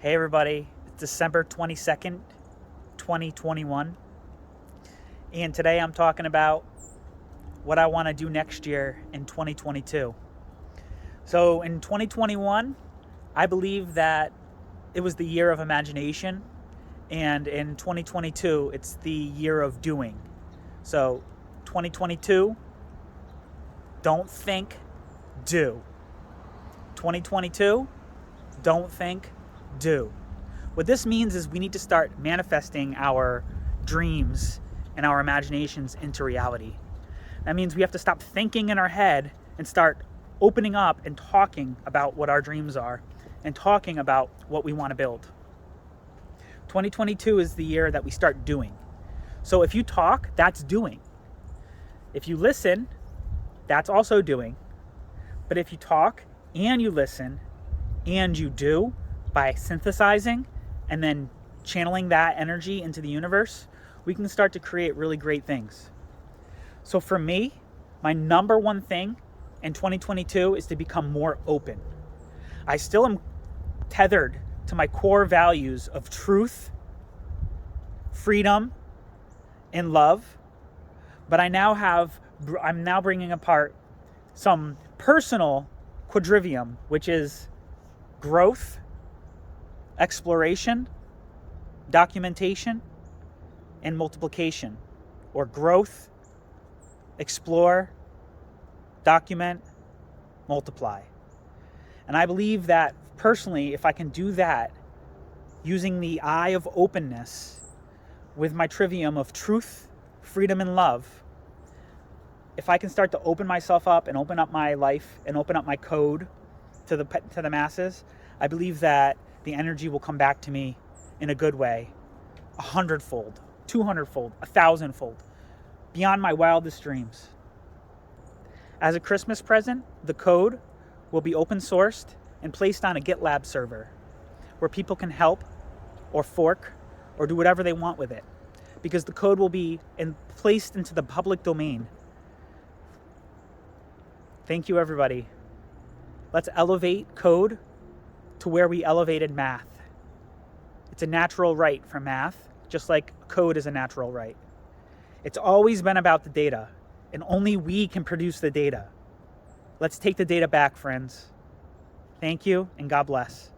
Hey everybody, it's December 22nd, 2021, and today I'm talking about what I want to do next year in 2022. So in 2021, I believe that it was the year of imagination, and in 2022, it's the year of doing. So 2022, don't think, do. 2022, don't think, do. What this means is we need to start manifesting our dreams and our imaginations into reality. That means we have to stop thinking in our head and start opening up and talking about what our dreams are and talking about what we want to build. 2022 is the year that we start doing. So if you talk, that's doing. If you listen, that's also doing. But if you talk and you listen and you do, by synthesizing and then channeling that energy into the universe, we can start to create really great things. So for me, my number one thing in 2022 is to become more open. I still am tethered to my core values of truth, freedom, and love, but I'm now bringing apart some personal quadrivium, which is growth, exploration, documentation, and multiplication, or growth, explore, document, multiply. And I believe that personally, if I can do that using the eye of openness with my trivium of truth, freedom, and love, if I can start to open myself up and open up my life and open up my code to the masses, I believe that the energy will come back to me in a good way, 100-fold, 200-fold, 1,000-fold, beyond my wildest dreams. As a Christmas present, the code will be open sourced and placed on a GitLab server where people can help or fork or do whatever they want with it, because the code will be placed into the public domain. Thank you, everybody. Let's elevate code to where we elevated math. It's a natural right for math, just like code is a natural right. It's always been about the data, and only we can produce the data. Let's take the data back, friends. Thank you, and God bless.